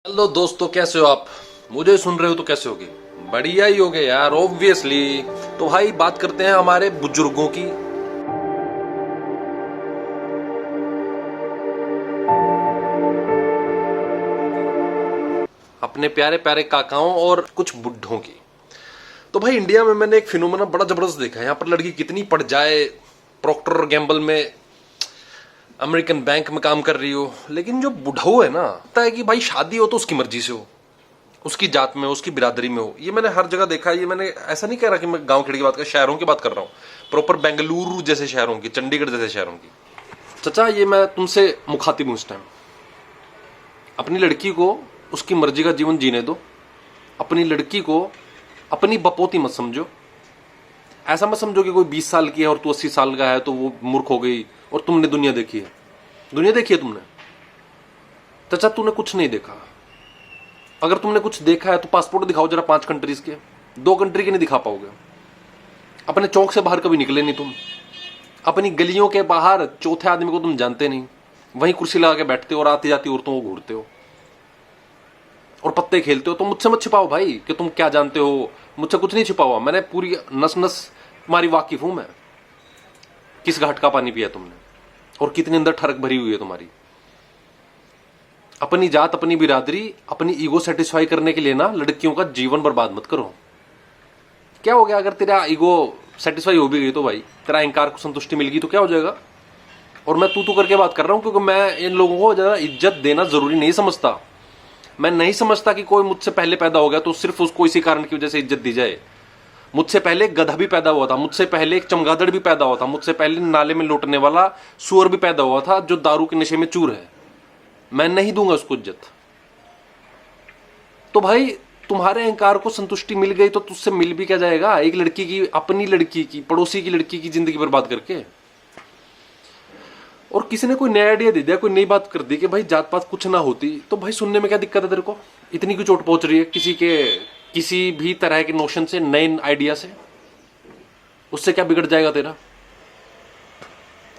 Hello दोस्तों, कैसे हो आप? मुझे सुन रहे हो तो कैसे होगे? बढ़िया ही होगे यार, ऑब्वियसली। तो भाई बात करते हैं हमारे बुजुर्गों की। अपने प्यारे प्यारे काकाओं और कुछ बुढ़ों की। तो भाई इंडिया में मैंने एक फिनोमेना बड़ा जबरदस्त देखा है। यहाँ पर लड़की कितनी पड़ जाए, प्रॉक्टर और गैम्बल में, अमेरिकन बैंक में काम कर रही हो, लेकिन जो बुढ़ऊ है ना, पता है कि भाई शादी हो तो उसकी मर्जी से हो, उसकी जात में, उसकी बिरादरी में हो। ये मैंने हर जगह देखा है। ये मैंने ऐसा नहीं कह रहा कि मैं गांव खेड़ी की बात कर, शहरों की बात कर रहा हूँ, प्रॉपर बेंगलुरु जैसे शहरों की, चंडीगढ़ जैसे शहरों की। चचा, ये मैं तुमसे मुखातिब हूं इस टाइम। अपनी लड़की को उसकी मर्जी का जीवन जीने दो। अपनी लड़की को अपनी बपोती मत समझो। ऐसा मत समझो कि कोई 20 साल की है और तू 80 साल का है तो वो मूर्ख हो गई और तुमने दुनिया देखी है। दुनिया देखी है तुमने? चचा, तूने कुछ नहीं देखा। अगर तुमने कुछ देखा है तो पासपोर्ट दिखाओ जरा 5 कंट्रीज के। 2 कंट्री के नहीं दिखा पाओगे। अपने चौक से बाहर कभी निकले नहीं तुम। अपनी गलियों के बाहर चौथे आदमी को तुम जानते नहीं। वहीं कुर्सी लगा के बैठते हो और आती जाती औरतों को घूरते हो और पत्ते खेलते हो। तो मुझसे मत छिपाओ भाई कि तुम क्या जानते हो। मुझसे कुछ नहीं छिपा हुआ। मैंने पूरी नस नस तुम्हारी वाकिफ हूं मैं। किस घाट का पानी पिया तुमने और कितने अंदर ठरक भरी हुई है तुम्हारी। अपनी जात, अपनी बिरादरी, अपनी ईगो सेटिस्फाई करने के लिए ना लड़कियों का जीवन बर्बाद मत करो। क्या हो गया अगर तेरा ईगो सेटिस्फाई हो भी गई तो? भाई तेरा अहंकार को संतुष्टि मिल गई तो क्या हो जाएगा? और मैं तू करके बात कर रहा हूं क्योंकि मैं इन लोगों को ज्यादा इज्जत देना जरूरी नहीं समझता। मैं नहीं समझता कि कोई मुझसे पहले पैदा हो गया तो सिर्फ उसको इसी कारण की वजह से इज्जत दी जाए। मुझसे पहले एक गधा भी पैदा हुआ था, मुझसे पहले एक चमगादड़ भी पैदा हुआ था, मुझसे पहले नाले में लौटने वाला सुअर भी पैदा हुआ था जो दारू के नशे में चूर है। मैं नहीं दूंगा उसको इज्जत। तो भाई तुम्हारे अहंकार को संतुष्टि मिल गई तो तुझसे मिल भी क्या जाएगा? एक लड़की की, अपनी लड़की की, पड़ोसी की लड़की की जिंदगी बर्बाद करके। और किसी ने कोई नया आइडिया दे दिया, कोई नई बात कर दी कि भाई जात पात कुछ ना होती, तो भाई सुनने में क्या दिक्कत है तेरे को? इतनी क्यों चोट पहुंच रही है किसी के, किसी भी तरह के नोशन से, नए आइडिया से? उससे क्या बिगड़ जाएगा तेरा?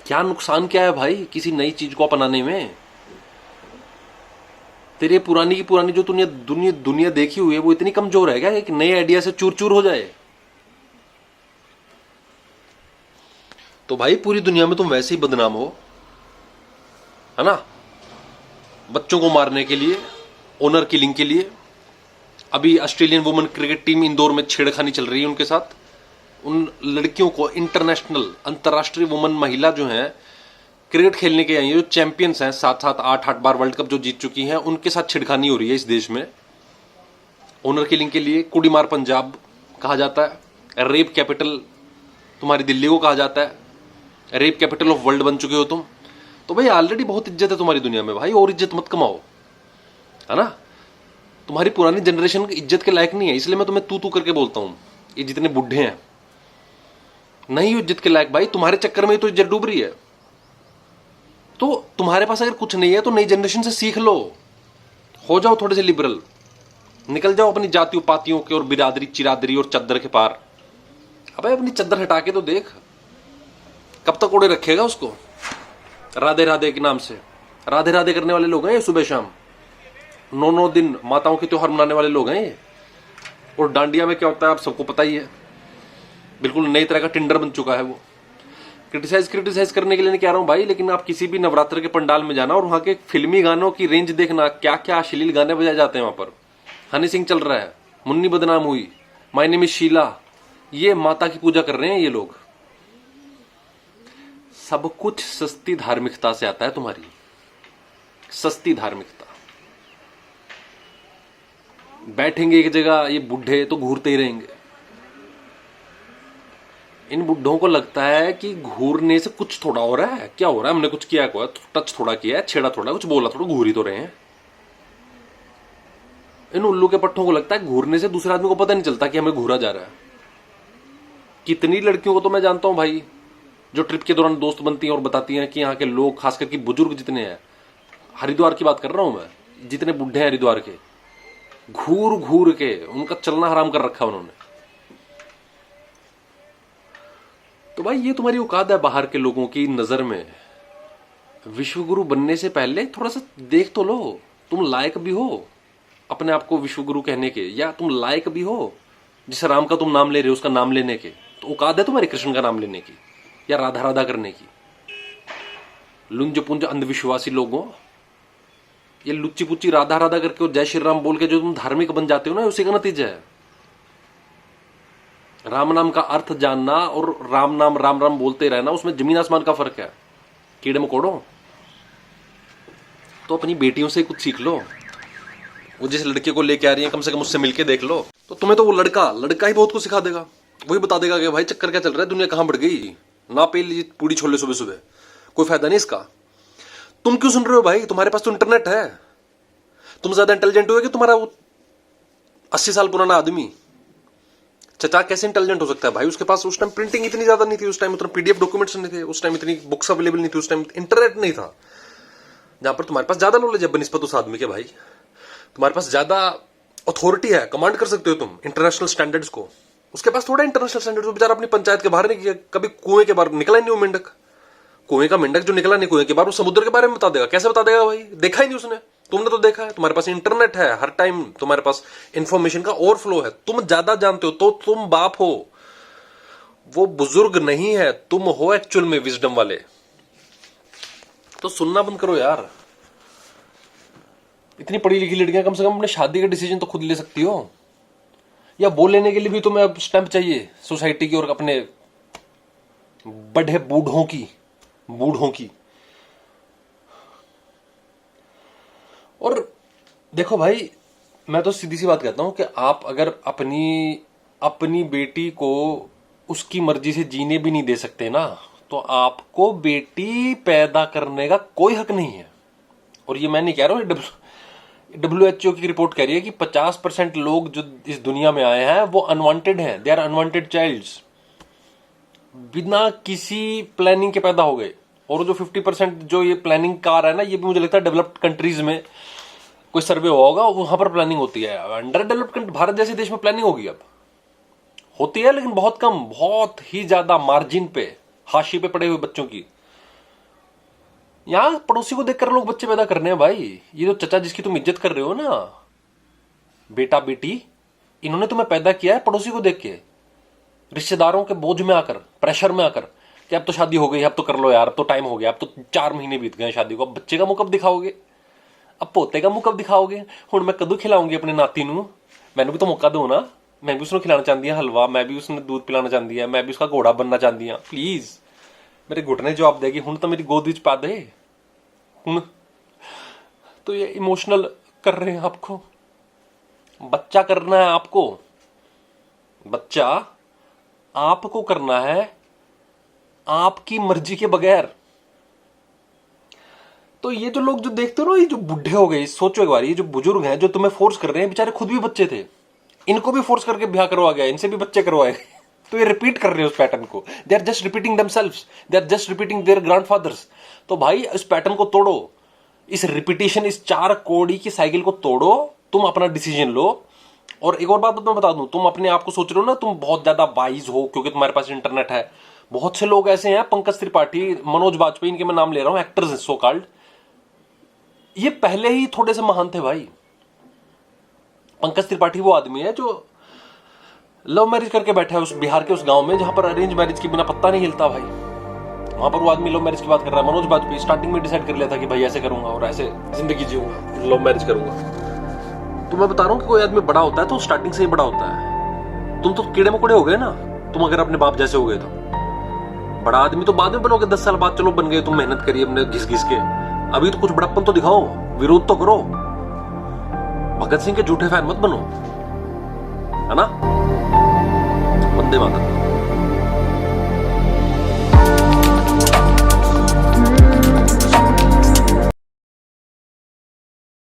क्या नुकसान क्या है भाई किसी नई चीज को अपनाने में? तेरे पुरानी की पुरानी जो दुनिया दुनिया दुनिया देखी हुई है वो इतनी कमजोर है क्या एक नए आइडिया से चूर चूर हो जाए? तो भाई पूरी दुनिया में तुम वैसे ही बदनाम हो, है ना? बच्चों को मारने के लिए, ओनर किलिंग के लिए। अभी Australian women cricket team Indore में छेड़खानी चल रही है उनके साथ। उन लड़कियों को, इंटरनेशनल, अंतर्राष्ट्रीय वुमेन महिला जो हैं, क्रिकेट खेलने के आई हैं, जो चैंपियंस हैं, 7-7 8-8 बार वर्ल्ड कप जो जीत चुकी हैं, उनके साथ छिड़खानी हो रही है इस देश में ओनर किलिंग के लिए। कुड़ीमार पंजाब कहा जाता है, रेप कैपिटल तुम्हारी दिल्ली को कहा जाता है, रेप कैपिटल ऑफ वर्ल्ड बन चुके हो तुम। तो भाई ऑलरेडी बहुत इज्जत है तुम्हारी दुनिया में भाई, और इज्जत मत कमाओ, है ना? तुम्हारी पुरानी जनरेशन इज्जत के लायक नहीं है, इसलिए मैं तुम्हें तू करके बोलता हूं। ये जितने बुढ़े हैं नहीं इज्जत के लायक भाई, तुम्हारे चक्कर में ही तो इज्जत डूब रही है। तो तुम्हारे पास अगर कुछ नहीं है तो नई जनरेशन से सीख लो, हो जाओ थोड़े से लिबरल, निकल जाओ अपनी जाति उपातियों के और बिरादरी चिरादरी और चद्दर के पार। अबे अपनी चद्दर हटा के तो देख, कब तक ओढ़े रखेगा उसको राधे राधे के नाम से? राधे राधे करने वाले लोग हैं ये, सुबह शाम 9-9 दिन माताओं के त्योहार मनाने वाले लोग हैं ये। और डांडिया में क्या होता है आप सबको पता ही है, बिल्कुल नई तरह का टिंडर बन चुका है वो। क्रिटिसाइज करने के लिए नहीं कह रहा हूं भाई, लेकिन आप किसी भी नवरात्र के पंडाल में जाना और वहां के फिल्मी गानों की रेंज देखना, क्या क्या अश्लील गाने बजाए जाते हैं वहां पर। हनी सिंह चल रहा है, मुन्नी बदनाम हुई, माय नेम इज शीला, ये माता की पूजा कर रहे हैं ये लोग। सब कुछ सस्ती धार्मिकता से आता है तुम्हारी, सस्ती धार्मिकता। बैठेंगे एक जगह ये बुढ़े तो घूरते ही रहेंगे। इन बुढ़ों को लगता है कि घूरने से कुछ थोड़ा हो रहा है। क्या हो रहा है? हमने कुछ किया, कोई टच थोड़ा किया है, छेड़ा थोड़ा, कुछ बोला थोड़ा, घूर ही तो रहे हैं। इन उल्लू के पट्टों को लगता है घूरने से दूसरे आदमी को पता नहीं चलता कि हमें घूरा जा रहा है। कितनी लड़कियों को तो मैं जानता हूं भाई जो ट्रिप के दौरान दोस्त बनती हैं और बताती हैं कि यहाँ के लोग, खास करके बुजुर्ग जितने हैं, हरिद्वार की बात कर रहा हूं मैं, जितने बुढ़े हैं हरिद्वार के, घूर घूर के उनका चलना हराम कर रखा उन्होंने। तो भाई ये तुम्हारी औकात है बाहर के लोगों की नजर में। विश्व गुरु बनने से पहले थोड़ा सा देख तो लो, तुम लायक भी हो। अपने आप को विश्वगुरु कहने के, या तुम लायक भी हो जिस राम का तुम नाम ले रहे हो उसका नाम लेने के, तो औकात है तुम्हारे कृष्ण का नाम लेने की या राधा राधा करने की? लुंज पुंज अंधविश्वासी लोगों, ये लुच्ची पुच्ची राधा राधा करके और जय श्री राम बोल के जो तुम धार्मिक बन जाते हो ना, उसी का नतीजा है। राम नाम का अर्थ जानना और राम नाम राम राम बोलते रहना, उसमें जमीन आसमान का फर्क है। कीड़े मकोड़ों, तो अपनी बेटियों से कुछ सीख लो। वो जिस लड़के को लेके आ रही है कम से कम उससे मिलके देख लो, तो तुम्हें तो वो लड़का ही बहुत कुछ सिखा देगा। वही बता देगा कि भाई चक्कर क्या चल रहा है, दुनिया कहां बढ़ गई, ना पे ली पूरी छोले सुबह सुबह, कोई फायदा नहीं इसका। तुम क्यों सुन रहे हो भाई? तुम्हारे पास तो इंटरनेट है। तुम ज्यादा इंटेलिजेंट हो कि तुम्हारा वो 80 साल पुराना आदमी? चचा कैसे इंटेलिजेंट हो सकता है भाई? उसके पास उस टाइम प्रिंटिंग इतनी ज्यादा नहीं थी, उस टाइम उतना पीडीएफ डॉक्यूमेंट्स नहीं थे, उस टाइम इतनी बुक्स अवेलेबल नहीं थी, उस टाइम इंटरनेट नहीं था। जहां पर तुम्हारे पास ज्यादा नॉलेज है बनिस्बत उस आदमी के भाई, तुम्हारे पास ज्यादा अथॉरिटी है, कमांड कर सकते हो तुम इंटरनेशनल स्टैंडर्ड्स को। उसके पास थोड़ा इंटरनेशनल स्टैंडर्ड्स, वो बेचारा अपनी पंचायत के बाहर नहीं किया, कभी कुएं के बाहर निकला ही नहीं वो मेंढक। कुएं का मेंढक जो निकला नहीं कुएं के बाहर, वो समुद्र के बारे में बता देगा। कैसे बता देगा भाई? देखा ही नहीं उसने, तुमने तो देखा है। तुम्हारे पास इंटरनेट है, हर टाइम तुम्हारे पास इंफॉर्मेशन का ओवरफ्लो है, तुम ज्यादा जानते हो तो तुम बाप हो, वो बुजुर्ग नहीं है, तुम हो एक्चुअल में विजडम वाले। तो सुनना बंद करो यार। इतनी पढ़ी लिखी लड़कियां कम से कम अपने शादी का डिसीजन तो खुद ले सकती हो, या बोल लेने के लिए भी तुम्हें अब स्टैंप चाहिए सोसाइटी की और अपने बड़े बूढ़ों की। और देखो भाई, मैं तो सीधी सी बात कहता हूं कि आप अगर अपनी बेटी को उसकी मर्जी से जीने भी नहीं दे सकते ना, तो आपको बेटी पैदा करने का कोई हक नहीं है। और ये मैं नहीं कह रहा हूं, WHO की रिपोर्ट कह रही है कि 50% लोग जो इस दुनिया में आए हैं वो अनवांटेड हैं, दे आर अनवांटेड चाइल्ड्स, बिना किसी प्लानिंग के पैदा हो गए। और जो 50% जो ये प्लानिंग का आ रहा है ना, ये भी मुझे लगता है डेवलप्ड कंट्रीज में कोई सर्वे हुआ होगा, वहां पर प्लानिंग होती है। अंडर डेवलप्ड भारत जैसे देश में प्लानिंग होगी, अब होती है लेकिन बहुत कम, बहुत ही ज्यादा मार्जिन पे, हाशिए पे पड़े हुए बच्चों की। यहां पड़ोसी को देखकर लोग बच्चे पैदा करने हैं भाई। ये जो चचा जिसकी तुम इज्जत कर रहे हो ना, बेटा बेटी, इन्होंने तुम्हें पैदा किया है पड़ोसी को देख के, रिश्तेदारों के बोझ में आकर, प्रेशर में आकर कि अब तो शादी हो गई, अब तो कर लो यार, अब तो टाइम हो गया, अब तो 4 महीने बीत गए शादी को, अब बच्चे का मुंह कब दिखाओगे, अब पोते का मुंह कब दिखाओगे? हुण मैं कदू खिलाऊंगी अपने नाती नू? मैंने भी तो मौका दो ना, मैं भी उसने खिलाना चाहती है हलवा, मैं भी उसने दूध पिलाना चाहती है, मैं भी उसका घोड़ा बनना चाहती हूं। प्लीज मेरे घुटने जवाब देगी, हुण तो मेरी गोद विच पा दे। हुण तो ये इमोशनल कर रहे हैं आपको, बच्चा करना है आपको, बच्चा आपको करना है आपकी मर्जी के बगैर। तो ये जो लोग जो देखते हो ना, ये जो बुढ़े हो गए, सोचो एक बार, ये जो बुजुर्ग हैं जो तुम्हें फोर्स कर रहे हैं, बेचारे खुद भी बच्चे थे, इनको भी फोर्स करके ब्याह करवा गया, इनसे भी बच्चे करवाए गए। तो ये रिपीट कर रहे हैं उस पैटर्न को, they are just repeating themselves, they are just repeating their grandfathers. तो भाई इस पैटर्न को तोड़ो, इस रिपीटेशन, इस 4 कौड़ी की साइकिल को तोड़ो, तुम अपना डिसीजन लो। और एक और बात मैं बता दूं, तुम अपने आप को सोच रहे हो ना तुम बहुत ज्यादा वाइज हो क्योंकि तुम्हारे पास इंटरनेट है। बहुत से लोग ऐसे हैं, पंकज त्रिपाठी, मनोज बाजपेयी, इनके मैं नाम ले रहा हूं, एक्टर्स सो कॉल्ड, ये पहले ही थोड़े से महान थे भाई। पंकज त्रिपाठी वो आदमी है जो लव मैरिज करके बैठा है उस बिहार के उस गांव में जहां पर अरेंज मैरिज के बिना पत्ता नहीं हिलता भाई। वहां पर वो आदमी लव मैरिज की बात कर रहा है। मनोज बाजपेयी स्टार्टिंग में डिसाइड कर लिया था कि भाई ऐसे करूंगा और ऐसे जिंदगी जीऊंगा, लव मैरिज करूंगा। तो मैं बता रहा हूं कि कोई आदमी बड़ा होता है तो स्टार्टिंग से ही बड़ा होता है। तुम तो कीड़े मकोड़े हो गए ना, तुम अगर अपने बाप जैसे हो गए तो बड़ा आदमी तो बाद में बनोगे, 10 साल बाद चलो बन गए, तुम मेहनत करिए अपने घिस घिस के। अभी तो कुछ बड़प्पन तो दिखाओ, विरोध तो करो। भगत सिंह के झूठे फैन मत बनो, है ना। वंदे मातरम।